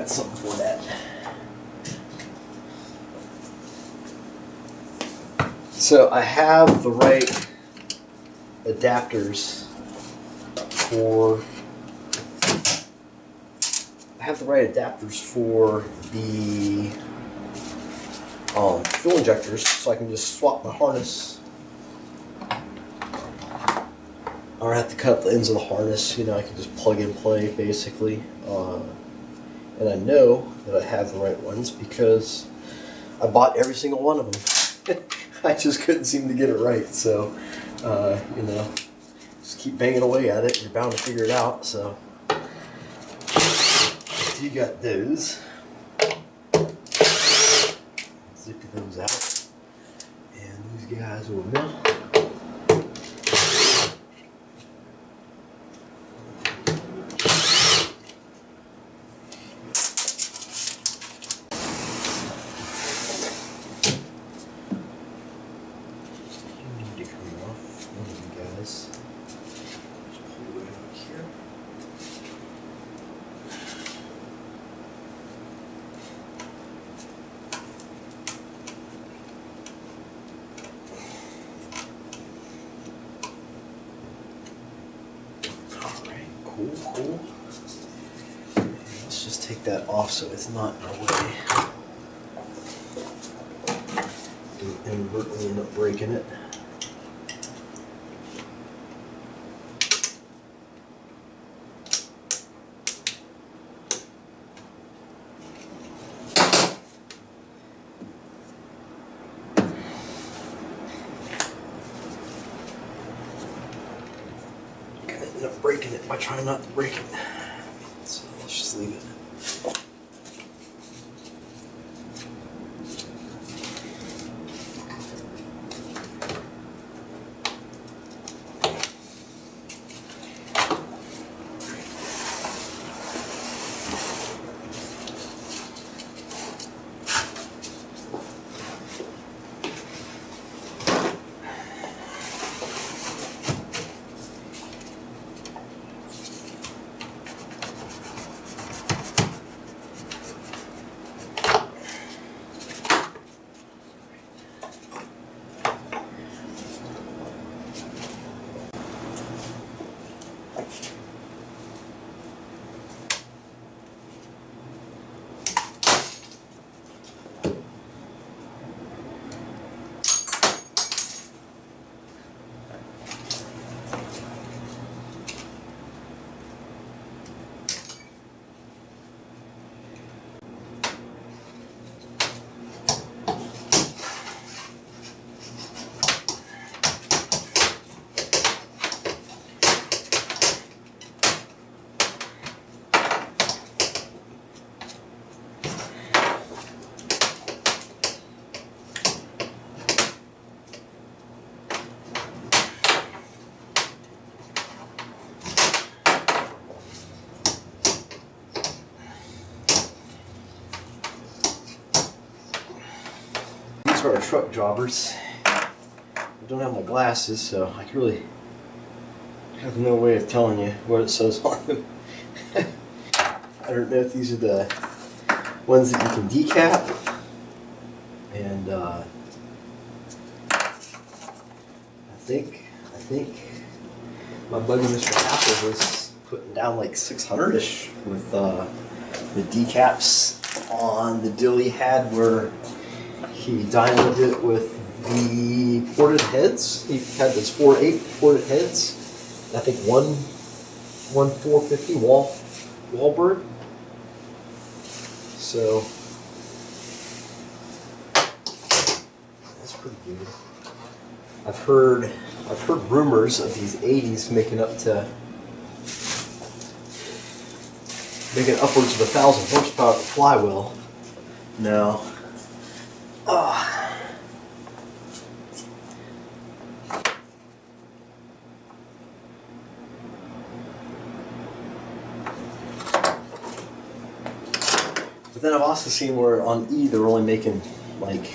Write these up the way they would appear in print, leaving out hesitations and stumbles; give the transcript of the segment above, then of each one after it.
got something for that. So I have the right adapters for the fuel injectors, so I can just swap my harness. I don't have to cut up the ends of the harness, you know, I can just plug and play basically. And I know that I have the right ones because I bought every single one of them. I just couldn't seem to get it right, so you know, just keep banging away at it. You're bound to figure it out. So you got those. Zip those out, and these guys will mill. Cool. Let's just take that off so it's not in our way. Don't inadvertently end up breaking it. End up breaking it by trying not to break it. So let's just leave it. These are our truck jobbers. I don't have my glasses, so I really have no way of telling you what it says on them. I don't know if these are the ones that you can decap, and I think my buddy Mr. Apple was putting down like 600-ish with the decaps on the deal he had where he dynoed it with the ported heads. He had those 4.8 ported heads. I think one 450 Wallbird. So that's pretty good. I've heard rumors of these 80s making upwards of 1,000 horsepower at the flywheel. Now, but then I've also seen where on E they're only making like,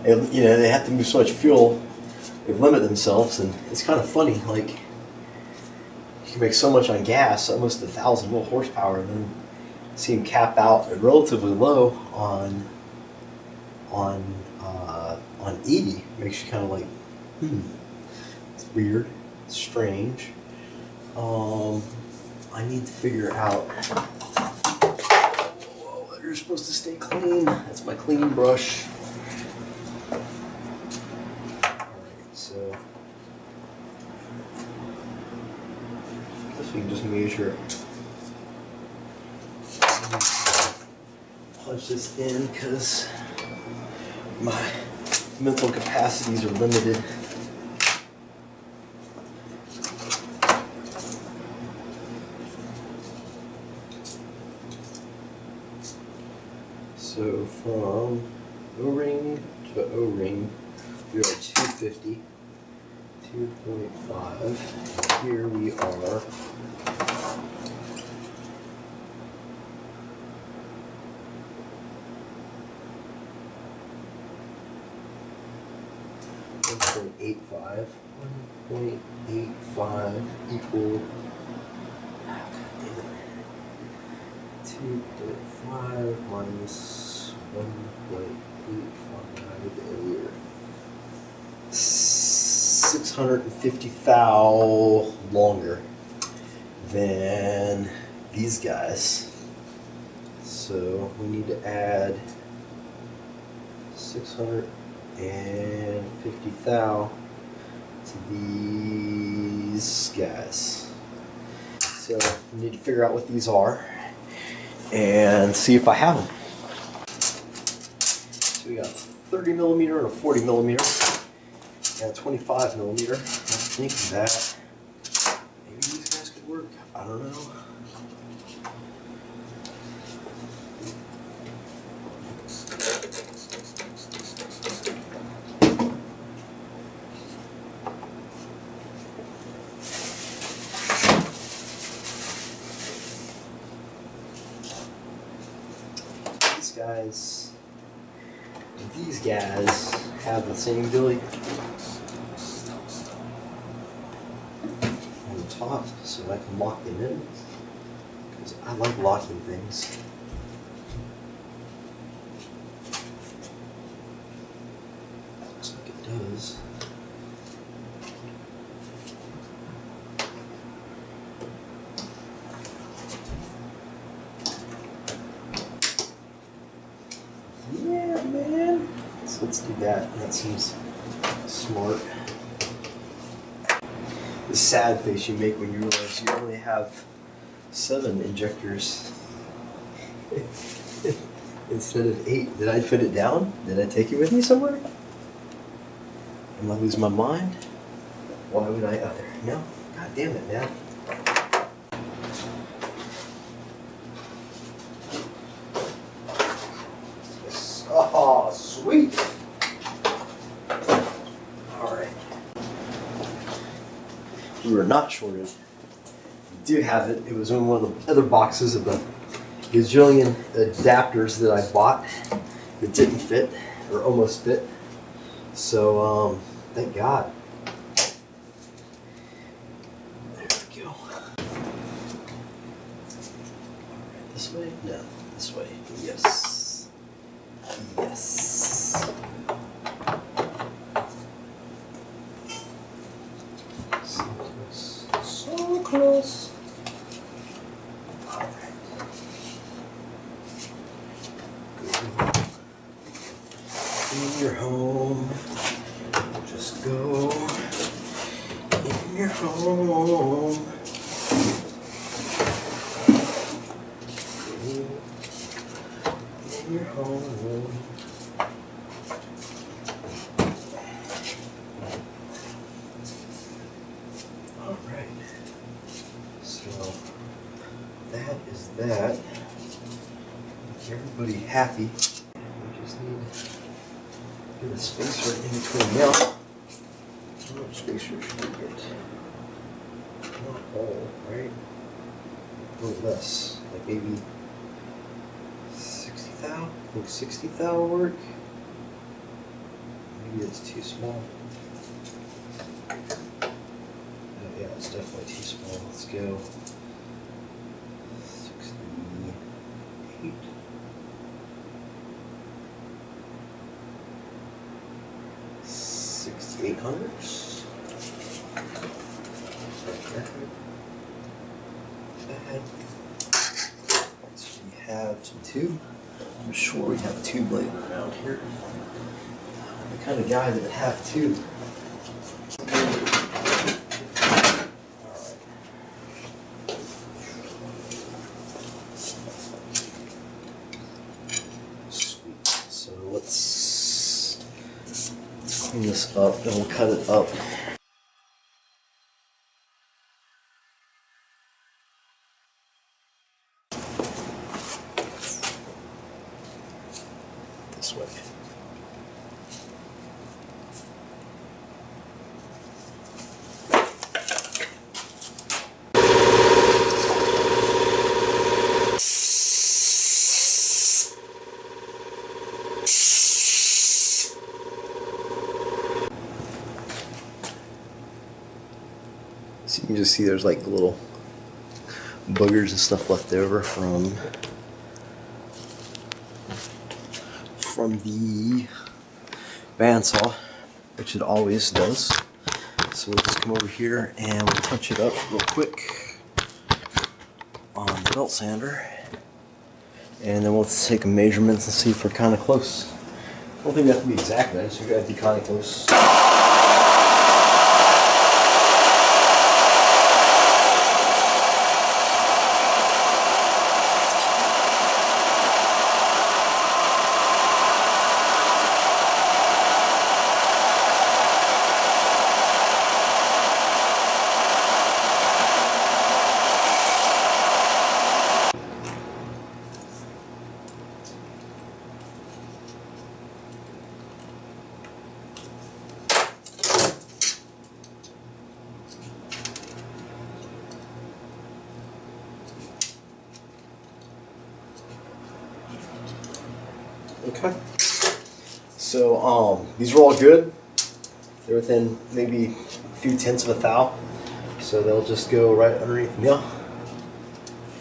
you know, they have to move so much fuel, they limit themselves, and it's kind of funny. Like, you can make so much on gas, almost 1,000 horsepower, and then see them cap out relatively low on 80. Makes you kind of like, it's weird, it's strange. I need to figure out. Whoa, they're supposed to stay clean. That's my cleaning brush. Alright, so I guess we can just measure. Punch this in because my mental capacities are limited. So from O-ring to O-ring, we are at 250, 2.5, and here we are 1.85. 1.85 equal 2.5 minus 1.85 and we're 650 thou longer than these guys. So we need to add 650 thou to these guys. So we need to figure out what these are and see if I have them. So we got a 30 millimeter and a 40 millimeter and a 25 millimeter. I think that maybe these guys could work. I don't know. These guys have the same billy on the top, so I can lock them in, because I like locking things. Looks like it does. Yeah, man. So let's do that. That seems smart. The sad face you make when you realize you only have 7 injectors instead of 8. Did I put it down? Did I take it with me somewhere? Am I losing my mind? Why would I other? No. God damn it, man. Oh, sweet. All right. We were not shorted. We do have it. It was in one of the other boxes of the gajillion adapters that I bought that didn't fit or almost fit. So, thank God. There we go. All right, this way? No, this way. Yes. Yes. So close. So close. All right. Go in your home. Just go in your home. In your home. Alright, so that is that. Make everybody happy. We just need to get a spacer in between now. How much spacer should we get? Not all, right? A little less, like maybe 60 thou? I think 60 thou will work. Maybe it's too small. Yeah, it's definitely too small. Let's go 60. 800s. So we have some tube. I'm sure we have a tube laying around here. I'm the kind of guy that would have tube. Sweet. So let's clean this up and we'll cut it up. This way. So you can just see there's like little boogers and stuff left over from the bandsaw, which it always does. So we'll just come over here and we'll touch it up real quick on the belt sander, and then we'll take measurements and see if we're kind of close. I don't think we have to be exact, man, so we got to be kind of close. Okay, so these are all good. They're within maybe a few tenths of a thou, so they'll just go right underneath the mill.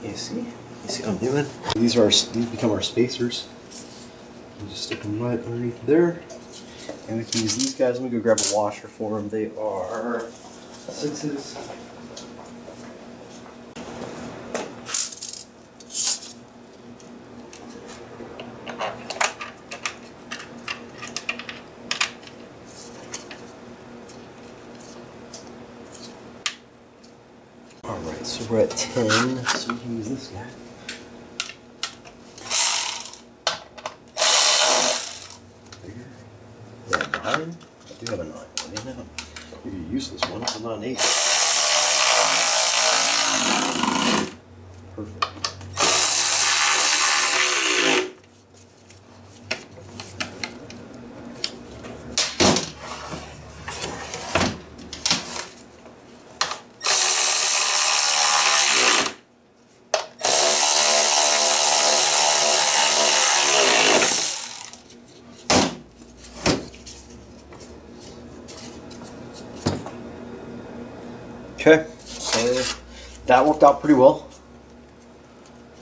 You see what I'm doing? These become our spacers. You just stick them right underneath there, and we can use these guys. Let me go grab a washer for them. They are 6s. Alright, so we're at 10, so we can use this guy. Bigger. Yeah, 9. I do have a 9. I didn't know. Maybe a useless one, but not an 8. Perfect. Okay, so that worked out pretty well.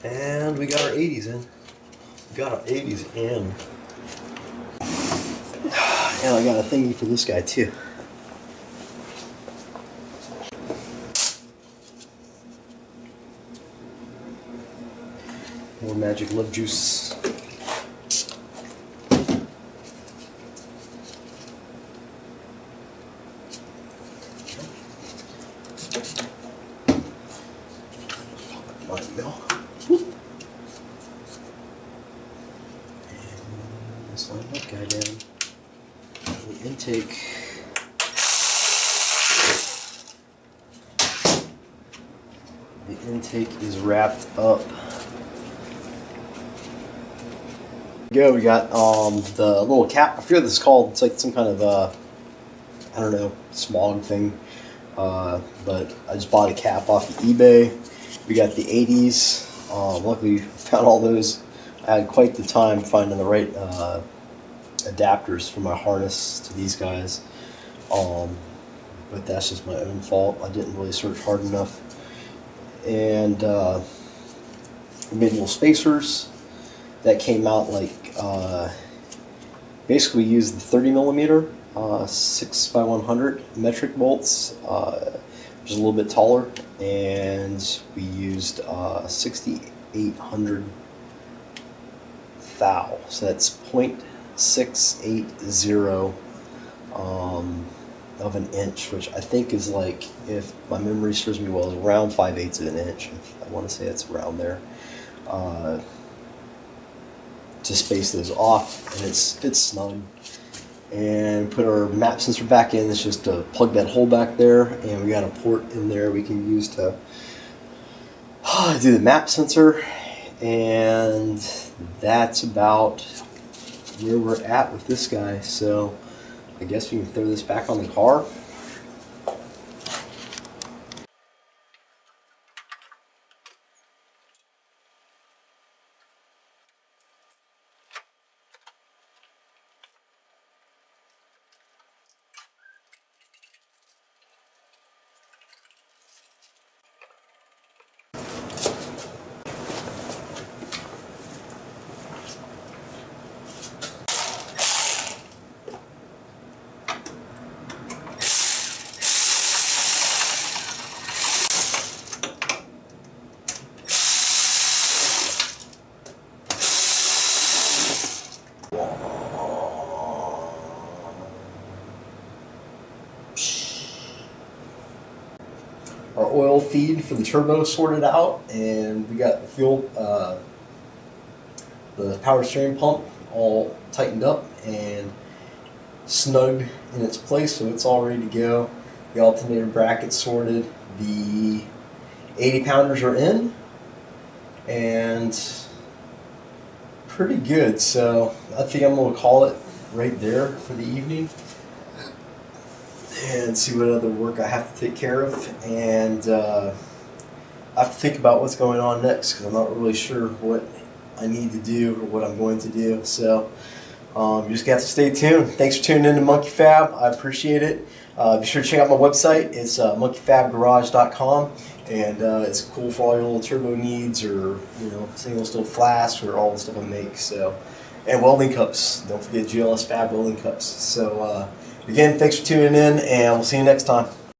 And we got our 80s in. We got our 80s in. And I got a thingy for this guy too. More magic love juice. Slide that guy down. The intake. The intake is wrapped up. Go. We got the little cap. I forget what this is called. It's like some kind of I don't know, smog thing. But I just bought a cap off of eBay. We got the 80s. Luckily, we found all those. I had quite the time finding the right adapters for my harness to these guys. But that's just my own fault. I didn't really search hard enough. And we made little spacers that came out like basically used the 30 millimeter 6 by 100 metric bolts, which is a little bit taller, and we used 6,800 thou, so that's 0.680 of an inch, which I think is like, if my memory serves me well, is around 5/8 of an inch. I want to say it's around there. To space those off, and it's snug. And put our map sensor back in. It's just to plug that hole back there, and we got a port in there we can use to do the map sensor, and that's about where we're at with this guy. So I guess we can throw this back on the car. Our oil feed for the turbo sorted out, and we got the fuel, the power steering pump all tightened up and snugged in its place, so it's all ready to go. The alternator bracket sorted, the 80 pounders are in, and pretty good. So I think I'm going to call it right there for the evening, and see what other work I have to take care of, and I have to think about what's going on next, because I'm not really sure what I need to do or what I'm going to do. So you just have to stay tuned. Thanks for tuning in to Monkey Fab. I appreciate it. Be sure to check out my website. It's monkeyfabgarage.com, and it's cool for all your little turbo needs, or single stoke flasks, or all the stuff I make. So, and welding cups. Don't forget GLS Fab welding cups. So again, thanks for tuning in, and we'll see you next time.